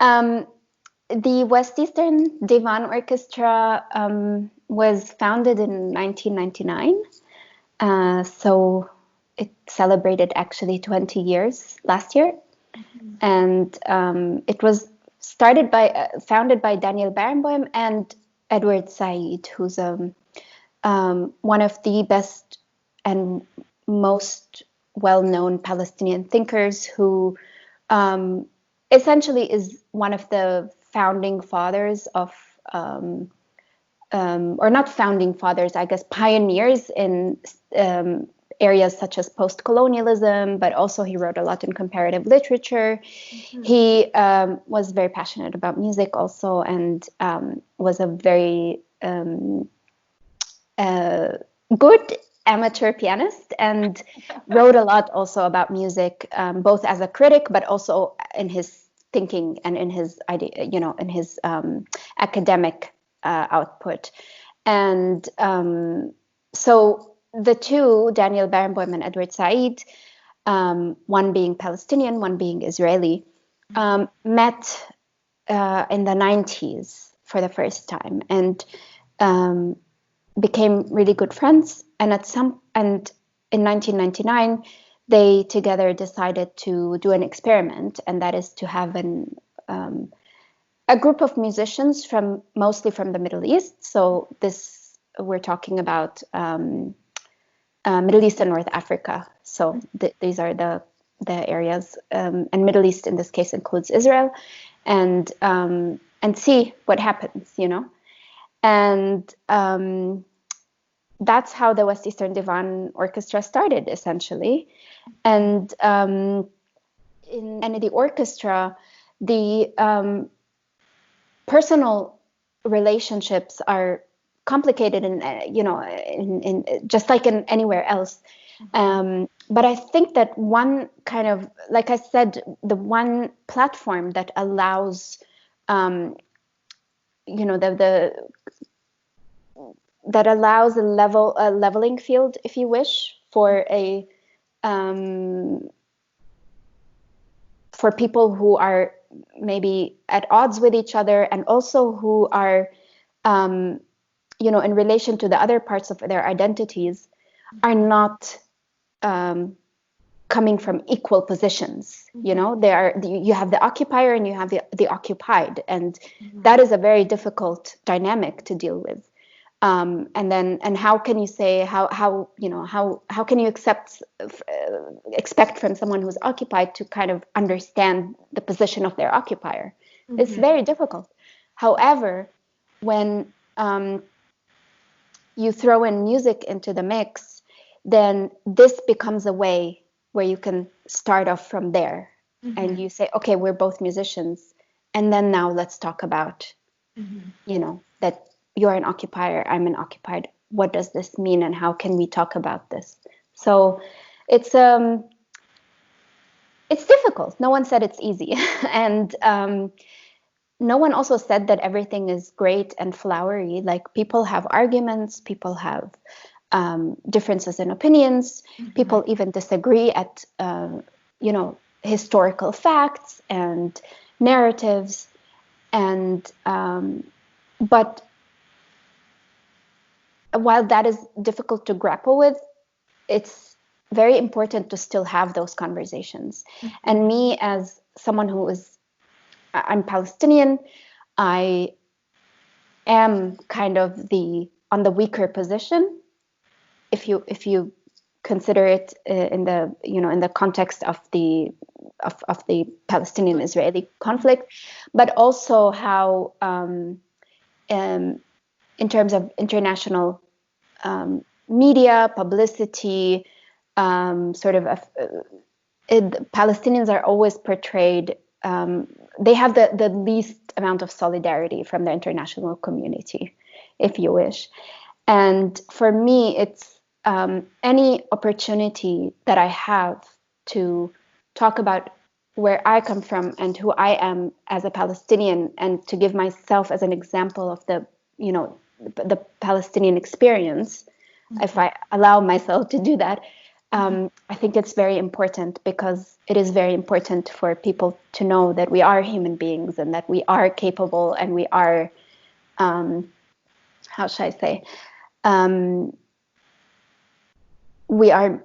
Um, the West-Eastern Divan Orchestra was founded in 1999. So it celebrated actually 20 years last year. And it was founded by Daniel Barenboim and Edward Said, who's one of the best and most well-known Palestinian thinkers, who essentially is one of the founding fathers of, or not founding fathers, I guess, pioneers in areas such as post-colonialism, but also he wrote a lot in comparative literature. He was very passionate about music also, and was a very good amateur pianist, and wrote a lot also about music, both as a critic, but also in his thinking and in his idea, in his academic output. And so the two, Daniel Barenboim and Edward Said, one being Palestinian, one being Israeli, met in the 90s for the first time, and became really good friends. And in 1999, they together decided to do an experiment, and that is to have a group of musicians mostly from the Middle East. So we're talking about Middle East and North Africa. So these are the areas, and Middle East in this case includes Israel, and see what happens, And that's how the West-Eastern Divan Orchestra started, essentially. And in the orchestra, the personal relationships are complicated, in just like in anywhere else. But I think that one kind of, like I said, the one platform that allows, that allows a leveling field, if you wish, for for people who are maybe at odds with each other, and also who are, in relation to the other parts of their identities, are not coming from equal positions. You have the occupier and you have the occupied, and that is a very difficult dynamic to deal with. And how can you say how can you expect from someone who's occupied to kind of understand the position of their occupier? It's very difficult. However, when you throw in music into the mix, then this becomes a way where you can start off from there, and you say, okay, we're both musicians, and then now let's talk about, that you're an occupier, I'm an occupied. What does this mean, and how can we talk about this? So it's difficult. No one said it's easy, and no one also said that everything is great and flowery. Like, people have arguments, people have differences in opinions, people even disagree at historical facts and narratives, and but while that is difficult to grapple with, it's very important to still have those conversations. And me, as someone I'm Palestinian, I am kind of on the weaker position, if you consider it in the context of the Palestinian-Israeli conflict, but also how in terms of international media, publicity, Palestinians are always portrayed, they have the least amount of solidarity from the international community, if you wish. And for me, it's any opportunity that I have to talk about where I come from and who I am as a Palestinian, and to give myself as an example of the Palestinian experience, if I allow myself to do that, I think it's very important because it is very important for people to know that we are human beings and that we are capable and we are, how should I say, we are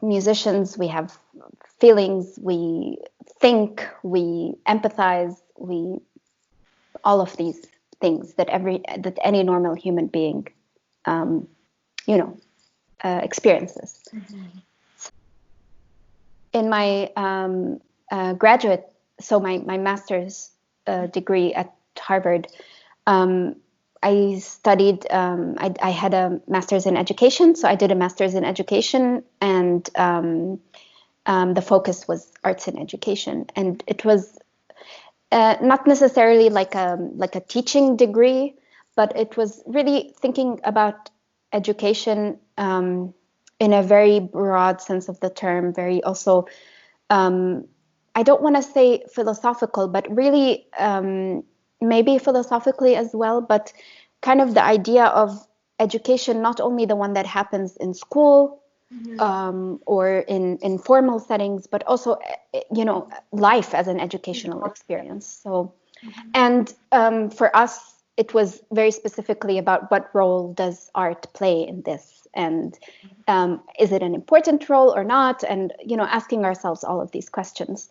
musicians, we have feelings, we think, we empathize, all of these things that any normal human being, experiences. Mm-hmm. In my graduate, so my master's degree at Harvard, I studied, I had a master's in education, so I did a master's in education, and the focus was arts in education, and it was not necessarily like a teaching degree, but it was really thinking about education in a very broad sense of the term, very also, I don't want to say philosophical, but really maybe philosophically as well, but kind of the idea of education, not only the one that happens in school, mm-hmm. Or in formal settings, but also, life as an educational experience. So, mm-hmm. and for us, it was very specifically about what role does art play in this, and is it an important role or not, and asking ourselves all of these questions.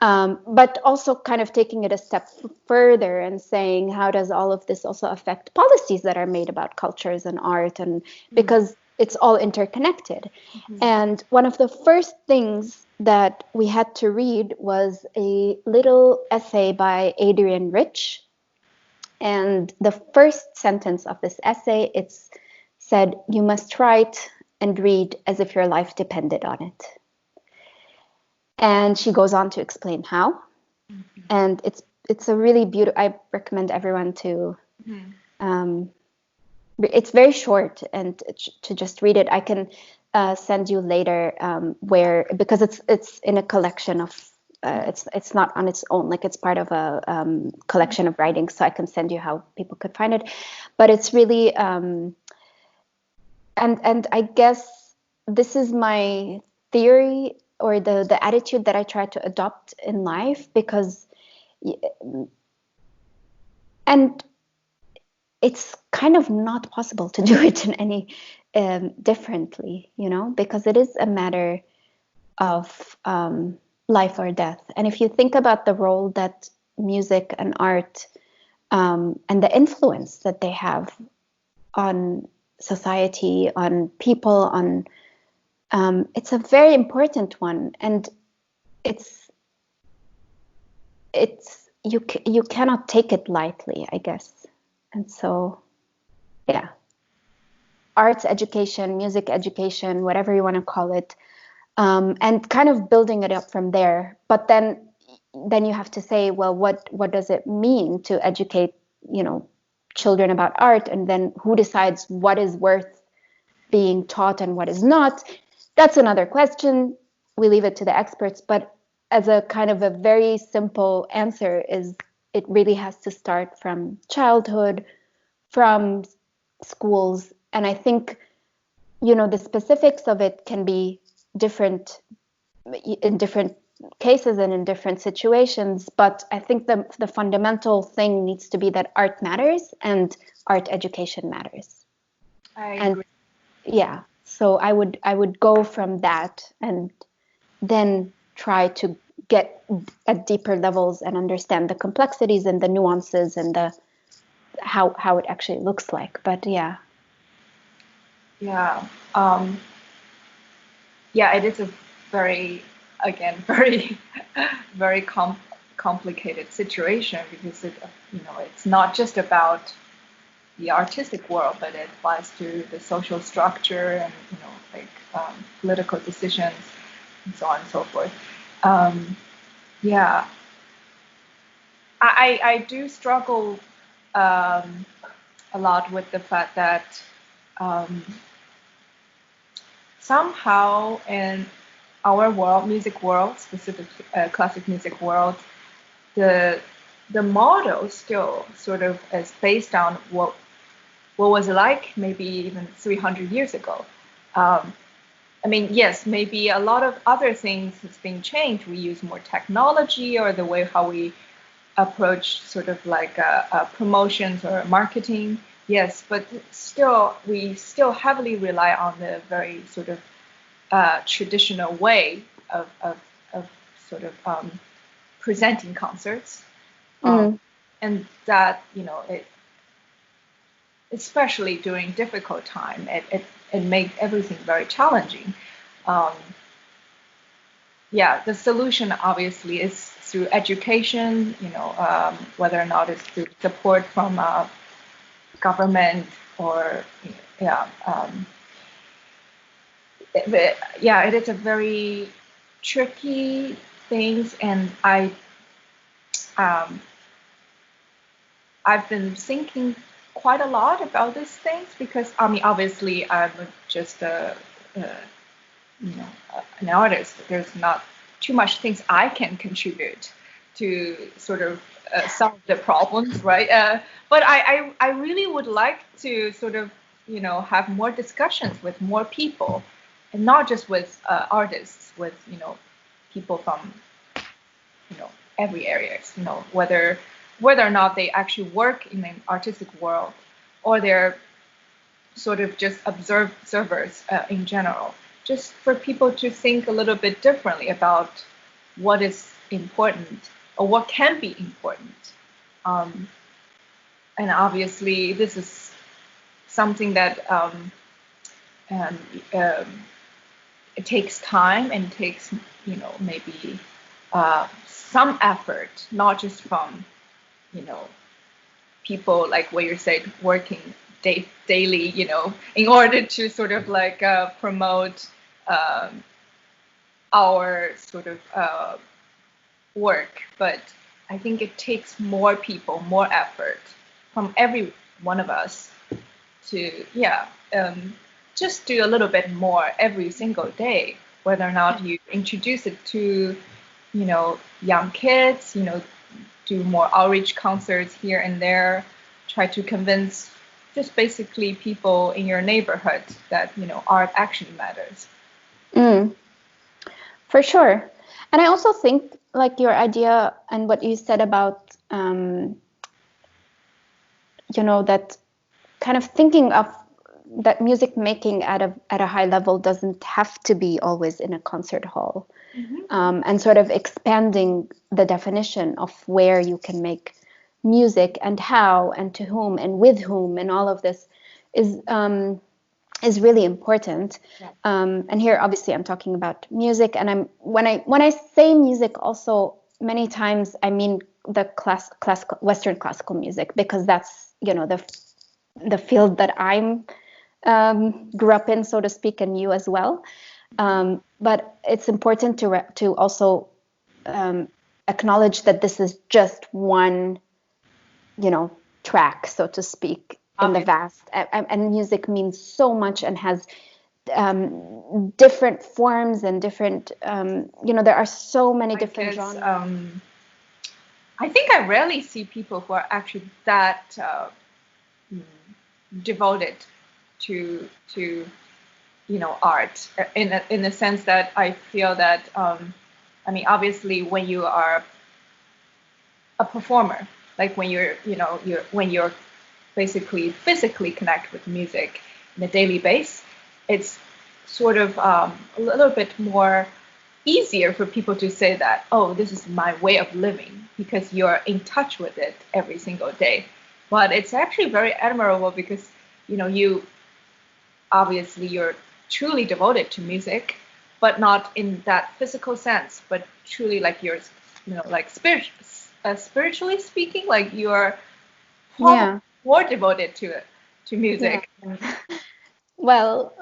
But also kind of taking it a step further and saying, how does all of this also affect policies that are made about cultures and art? And because it's all interconnected. Mm-hmm. And one of the first things that we had to read was a little essay by Adrienne Rich. And the first sentence of this essay, it's said, "You must write and read as if your life depended on it." And she goes on to explain how. Mm-hmm. And it's a really beautiful, I recommend everyone to, it's very short, and to just read it. I can send you later because it's in a collection of, it's not on its own, like it's part of a collection of writings, so I can send you how people could find it. But it's really, and I guess this is my theory, or the attitude that I try to adopt in life, because, and it's kind of not possible to do it in any differently, because it is a matter of life or death. And if you think about the role that music and art and the influence that they have on society, on people, on it's a very important one, and it's you cannot take it lightly, I guess. And so, yeah, arts education, music education, whatever you want to call it, and kind of building it up from there. But then you have to say, well, what does it mean to educate, children about art, and then who decides what is worth being taught and what is not? That's another question. We leave it to the experts. But as a kind of a very simple answer is, it really has to start from childhood, from schools. And I think, the specifics of it can be different in different cases and in different situations. But I think the fundamental thing needs to be that art matters and art education matters. I agree. Yeah. So I would go from that, and then try to get at deeper levels and understand the complexities and the nuances and the how it actually looks like. But yeah. Yeah. It is a very very complicated situation, because it's not just about the artistic world, but it applies to the social structure and political decisions and so on and so forth. I do struggle a lot with the fact that somehow in our world, music world, specifically classic music world, the model still sort of is based on what was like maybe even 300 years ago. I mean, yes, maybe a lot of other things has been changed. We use more technology, or the way how we approach sort of like promotions or marketing. Yes, but still, we still heavily rely on the very sort of traditional way of sort of presenting concerts. Mm. And that, it, especially during difficult time, it made everything very challenging. Um, yeah, the solution obviously is through education, whether or not it's through support from government or, yeah, yeah, it is a very tricky things, and um, I've been thinking quite a lot about these things because I mean, obviously, I'm just an artist. There's not too much things I can contribute to sort of solve the problems, right? But I really would like to sort of have more discussions with more people, and not just with artists, with people from every areas, whether or not they actually work in the artistic world, or they're sort of just observers in general, just for people to think a little bit differently about what is important or what can be important. Um, and obviously, this is something that um, um, it takes time and takes, maybe some effort, not just from, people like what you said, working daily, in order to sort of like promote um, our sort of work. But I think it takes more people, more effort from every one of us to, yeah, just do a little bit more every single day, whether or not you introduce it to, young kids, do more outreach concerts here and there, try to convince just basically people in your neighborhood that, art actually matters. Mm. For sure. And I also think like your idea and what you said about, that kind of thinking of that music making at a high level doesn't have to be always in a concert hall, and sort of expanding the definition of where you can make music and how and to whom and with whom and all of this is really important. And here, obviously, I'm talking about music, and when I say music, also many times I mean the classical Western classical music, because that's the field that I'm grew up in, so to speak, and you as well. But it's important to also acknowledge that this is just one, track, so to speak, in the vast. And music means so much and has different forms and different. There are so many different genres. I think I rarely see people who are actually that devoted to art, in the sense that I feel that I mean, obviously when you are a performer, like when you're basically physically connect with music on a daily basis, it's sort of a little bit more easier for people to say that, oh, this is my way of living, because you're in touch with it every single day. But it's actually very admirable because you obviously you're truly devoted to music, but not in that physical sense, but truly like you're like spiritually speaking, like you're more devoted to it, to music. Yeah. Well,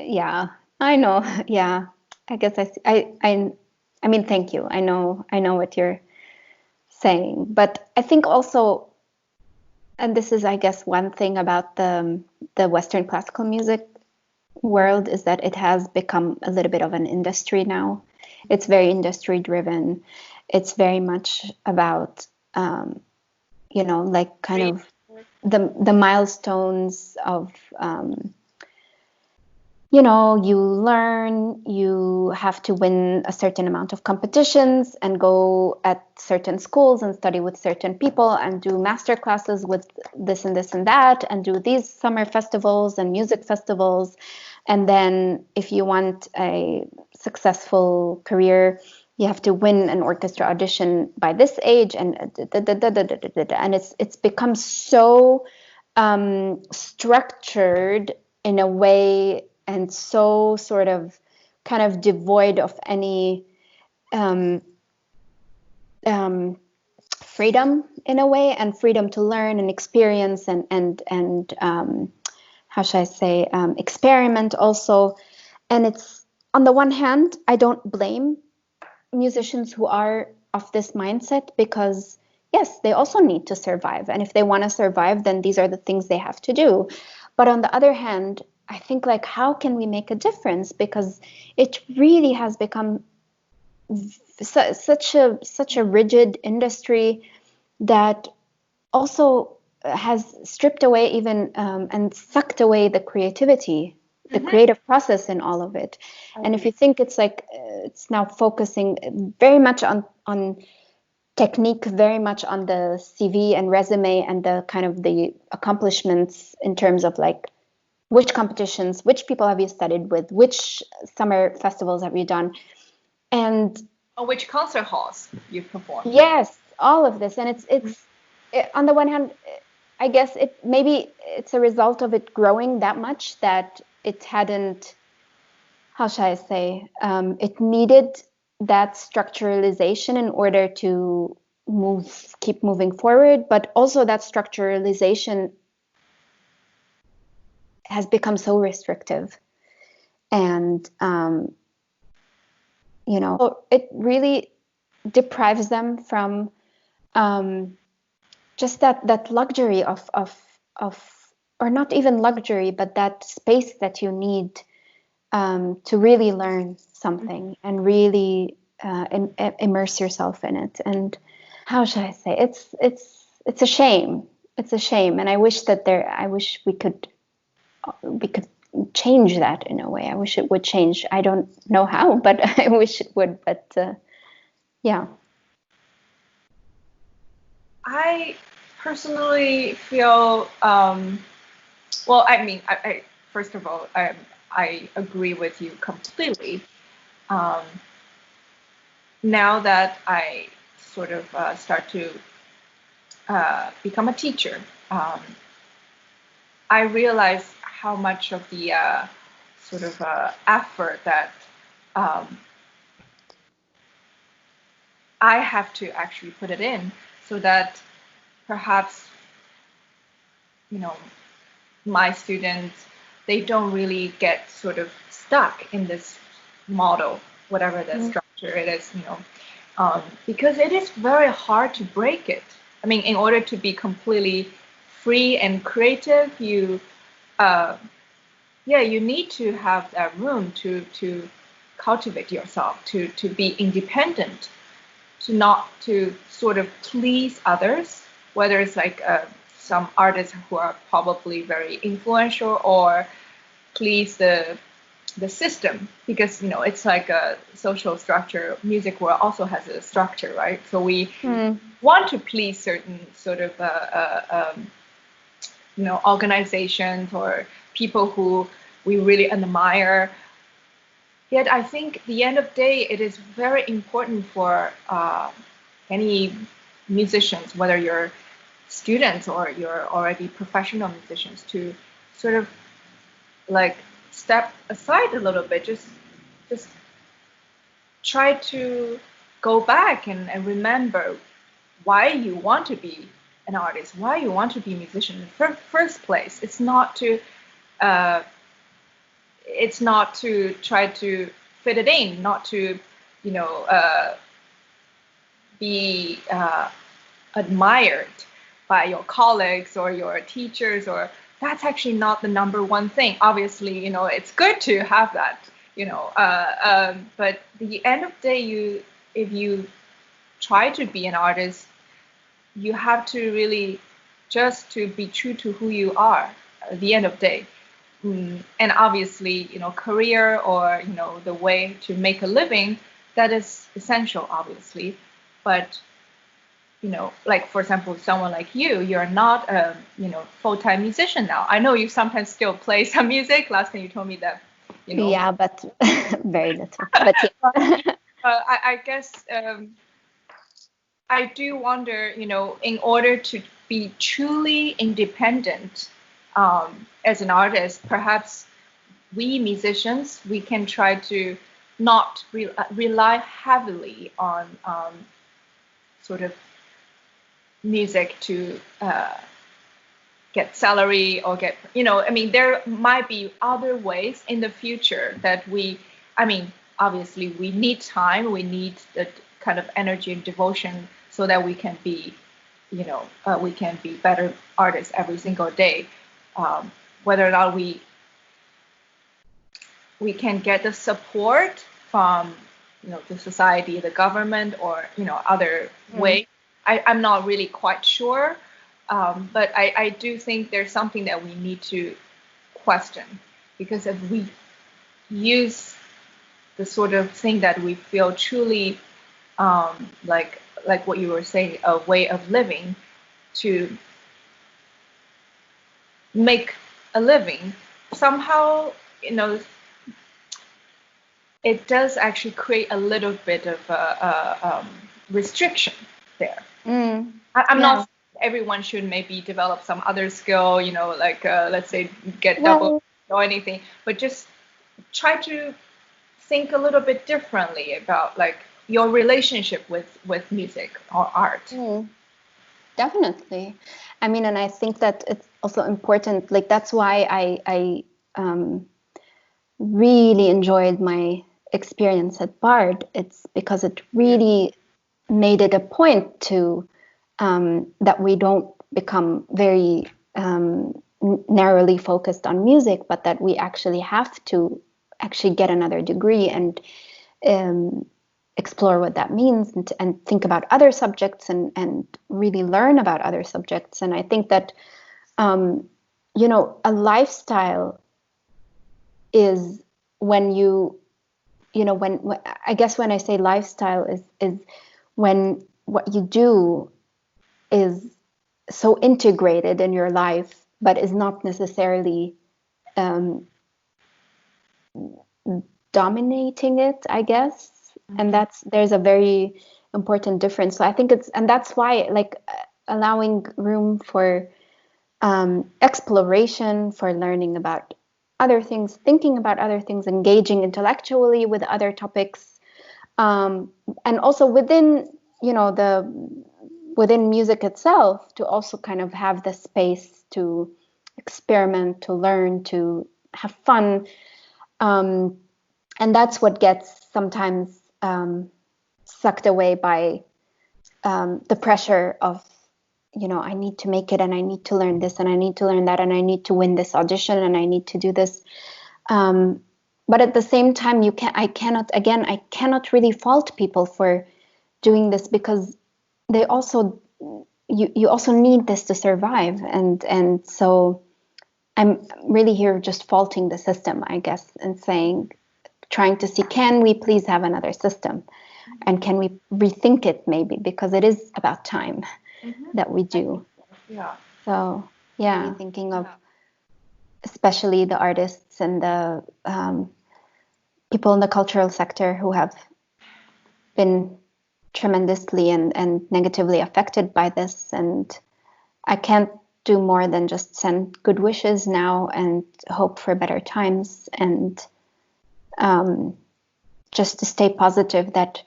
yeah, I know. Yeah, I guess I mean, thank you. I know what you're saying, but I think also, and this is, I guess, one thing about the Western classical music world, is that it has become a little bit of an industry now. It's very industry driven. It's very much about, like kind of the milestones of you learn, you have to win a certain amount of competitions and go at certain schools and study with certain people and do master classes with this and this and that and do these summer festivals and music festivals. And then if you want a successful career, you have to win an orchestra audition by this age, and it's become so structured in a way, and so sort of kind of devoid of any um, freedom in a way, and freedom to learn and experience and how should I say, experiment also. And it's, on the one hand, I don't blame musicians who are of this mindset, because yes, they also need to survive, and if they want to survive, then these are the things they have to do. But on the other hand, I think, like, how can we make a difference, because it really has become such a rigid industry that also has stripped away even and sucked away the creativity, the creative process in all of it. And if you think, it's like it's now focusing very much on technique, very much on the CV and resume and the kind of the accomplishments in terms of like which competitions, which people have you studied with, which summer festivals have you done, and Or which concert halls you've performed. yes, all of this. And on the one hand, I guess maybe it's a result of it growing that much that it hadn't, how shall I say, it needed that structuralization in order to keep moving forward. But also that structuralization has become so restrictive. And, it really deprives them from just that luxury of or not even luxury, but that space that you need to really learn something and really immerse yourself in it. And how should I say, it's a shame. It's a shame, and I wish we could change that in a way. I wish it would change. I don't know how, but I wish it would. But yeah. I personally feel, well, I mean, I first of all, I agree with you completely. Um, Now that I sort of start to become a teacher, I realize how much of the sort of effort that um, I have to actually put it in, so that perhaps, you know, my students, they don't really get sort of stuck in this model, whatever the structure it is, because it is very hard to break it. I mean, in order to be completely free and creative, you need to have that room to cultivate yourself, to be independent, to not to sort of please others, whether it's like some artists who are probably very influential, or please the system, because it's like a social structure. Music world also has a structure, right? So we want to please certain sort of organizations or people who we really admire. Yet I think at the end of the day, it is very important for any musicians, whether you're students or you're already professional musicians, to sort of like step aside a little bit, just try to go back and remember why you want to be an artist, why you want to be a musician in the first place. It's not to try to fit it in, not to be admired by your colleagues or your teachers, or that's actually not the number one thing. Obviously, it's good to have that, but at the end of the day, if you try to be an artist, you have to really just to be true to who you are at the end of the day. and obviously, career or, the way to make a living, that is essential, obviously. But, like, for example, someone like you're not a, full-time musician now. I know you sometimes still play some music. Last time you told me that, Yeah, but very little. But yeah. I guess I do wonder, in order to be truly independent as an artist, perhaps we musicians, we can try to not rely heavily on sort of music to get salary or get, I mean, there might be other ways in the future that obviously we need time, we need the kind of energy and devotion so that we can be, we can be better artists every single day. Whether or not we can get the support from, the society, the government, or, other way. I'm not really quite sure. But I do think there's something that we need to question, because if we use the sort of thing that we feel truly like what you were saying, a way of living, to make a living, somehow, it does actually create a little bit of a restriction there. I'm not everyone should maybe develop some other skill, like let's say get double or anything, but just try to think a little bit differently about like your relationship with music or art. Definitely. I mean, and I think that it's also important, like that's why I really enjoyed my experience at Bard. It's because it really made it a point to that we don't become very narrowly focused on music, but that we actually have to actually get another degree and explore what that means, and think about other subjects, and really learn about other subjects. And I think that a lifestyle is when when I guess when I say lifestyle is when what you do is so integrated in your life, but is not necessarily dominating it, I guess. And there's a very important difference. So I think and that's why, like, allowing room for exploration, for learning about other things, thinking about other things, engaging intellectually with other topics, and also within, within music itself, to also kind of have the space to experiment, to learn, to have fun. And that's what gets sometimes sucked away by the pressure of, I need to make it, and I need to learn this, and I need to learn that, and I need to win this audition, and I need to do this. But at the same time, I cannot really fault people for doing this, because they also, you also need this to survive. And so I'm really here just faulting the system, I guess, and trying to see, can we please have another system? And can we rethink it maybe? Because it is about time that we do. Yeah. So, yeah, thinking of especially the artists and the people in the cultural sector who have been tremendously and negatively affected by this. And I can't do more than just send good wishes now and hope for better times, and just to stay positive that,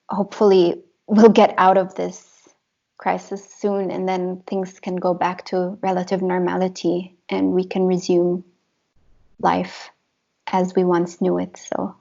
hopefully we'll get out of this crisis soon, and then things can go back to relative normality, and we can resume life as we once knew it. So